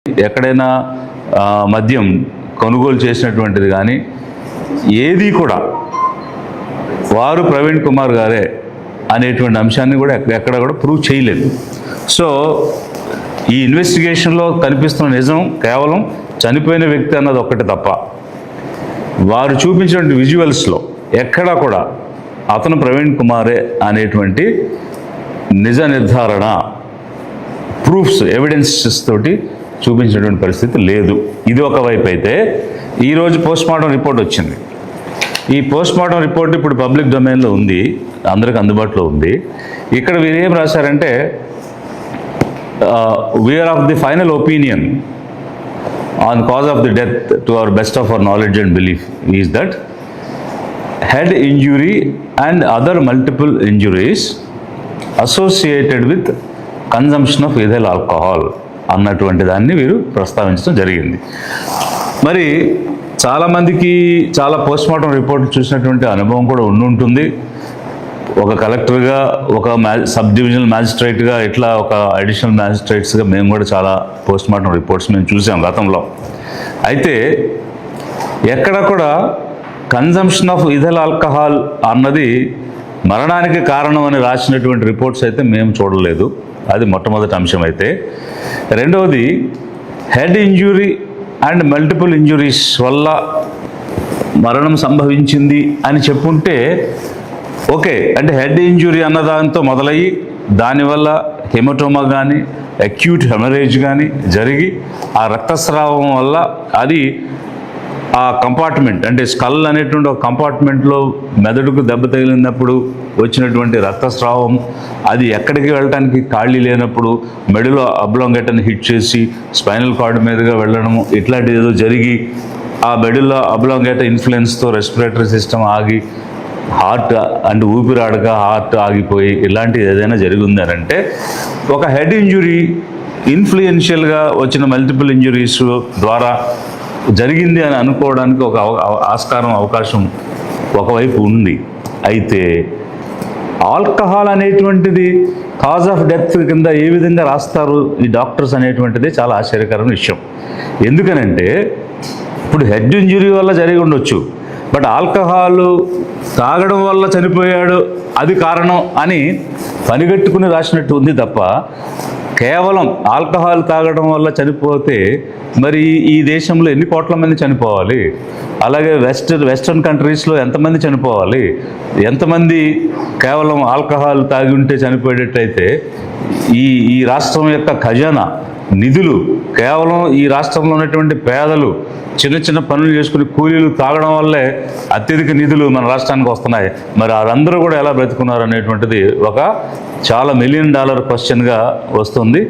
ఎక్కడైనా మద్యం కొనుగోలు చేసినటువంటిది కానీ ఏది కూడా వారు ప్రవీణ్ కుమార్ గారే అనేటువంటి అంశాన్ని కూడా ఎక్కడ కూడా ప్రూవ్ చేయలేదు. సో ఈ ఇన్వెస్టిగేషన్లో కనిపిస్తున్న నిజం కేవలం చనిపోయిన వ్యక్తి అన్నది ఒక్కటి తప్ప వారు చూపించినటువంటి విజువల్స్లో ఎక్కడా కూడా అతను ప్రవీణ్ కుమారే అనేటువంటి నిజ నిర్ధారణ ప్రూఫ్స్ ఎవిడెన్సెస్ తోటి చూపించినటువంటి పరిస్థితి లేదు. ఇది ఒకవైపు అయితే ఈరోజు పోస్ట్మార్టం రిపోర్ట్ వచ్చింది. ఈ పోస్ట్మార్టం రిపోర్ట్ ఇప్పుడు పబ్లిక్ డొమైన్లో ఉంది, అందరికి అందుబాటులో ఉంది. ఇక్కడ వీరు ఏం రాశారంటే we are of the final opinion on cause of the death to our best of our knowledge and belief is that head injury and other multiple injuries associated with consumption of ethyl alcohol అన్నటువంటి దాన్ని వీరు ప్రస్తావించడం జరిగింది. మరి చాలామందికి చాలా postmortem రిపోర్ట్లు చూసినటువంటి అనుభవం కూడా ఉంటుంది. ఒక కలెక్టర్గా, ఒక సబ్ డివిజనల్ మ్యాజిస్ట్రేట్గా, ఇట్లా ఒక అడిషనల్ మ్యాజిస్ట్రేట్స్గా మేము కూడా చాలా పోస్ట్మార్టం రిపోర్ట్స్ మేము చూసాం గతంలో. అయితే ఎక్కడ కూడా కన్జంప్షన్ ఆఫ్ ఇథైల్ ఆల్కహాల్ అన్నది మరణానికి కారణం అని రాసినటువంటి రిపోర్ట్స్ అయితే మేము చూడలేదు. అది మొట్టమొదటి అంశం. అయితే రెండవది head injury and multiple injuries వల్ల మరణం సంభవించింది అని చెప్పుంటే ఓకే. అంటే హెడ్ ఇంజురీ అన్నదాంతో మొదలయ్యి దానివల్ల హెమటోమా కానీ అక్యూట్ హెమరేజ్ కానీ జరిగి ఆ రక్తస్రావం వల్ల అది ఆ కంపార్ట్మెంట్ అంటే స్కల్ అనేటువంటి ఒక కంపార్ట్మెంట్లో మెదడుకు దెబ్బ తగిలినప్పుడు వచ్చినటువంటి రక్తస్రావం, అది ఎక్కడికి వెళ్ళడానికి ఖాళీ లేనప్పుడు మెడలో అబ్లాంగేటని హిట్ చేసి స్పైనల్ కార్డ్ మీదుగా వెళ్ళడము, ఇట్లాంటిది ఏదో జరిగి ఆ మెడలో అబ్లాంగేట ఇన్ఫ్లుయెన్స్తో రెస్పిరేటరీ సిస్టమ్ ఆగి హార్ట్ అండ్ ఊపిరాడక హార్ట్ ఆగిపోయి ఇలాంటిది ఏదైనా జరిగింది అని అంటే ఒక హెడ్ ఇంజురీ ఇన్ఫ్లుయెన్షియల్గా వచ్చిన మల్టిపుల్ ఇంజురీస్ ద్వారా జరిగింది అని అనుకోవడానికి ఒక అవకాశం ఒకవైపు ఉంది. అయితే ఆల్కహాల్ అనేటువంటిది కాజ్ ఆఫ్ డెత్ కింద ఏ విధంగా రాస్తారు ఈ డాక్టర్స్ అనేటువంటిది చాలా ఆశ్చర్యకరమైన విషయం. ఎందుకనంటే ఇప్పుడు హెడ్ ఇంజురీ వల్ల జరిగి ఉండొచ్చు, బట్ ఆల్కహాల్ తాగడం వల్ల చనిపోయాడు అది కారణం అని పనిగట్టుకుని రాసినట్టు ఉంది తప్ప కేవలం ఆల్కహాల్ తాగడం వల్ల చనిపోతే మరి ఈ దేశంలో ఎన్ని కోట్ల మంది చనిపోవాలి? అలాగే వెస్టర్న్ కంట్రీస్లో ఎంతమంది చనిపోవాలి? ఎంతమంది కేవలం ఆల్కహాల్ తాగి ఉంటే చనిపోయేటట్టయితే ఈ రాష్ట్రం యొక్క ఖజానా నిధులు కేవలం ఈ రాష్ట్రంలో ఉన్నటువంటి పేదలు చిన్న చిన్న పనులు చేసుకుని కూలీలు తాగడం వల్లే అత్యధిక నిధులు మన రాష్ట్రానికి వస్తున్నాయి. మరి వారందరూ కూడా ఎలా బ్రతుకున్నారు అనేటువంటిది ఒక చాలా $1 మిలియన్ క్వశ్చన్గా వస్తుంది.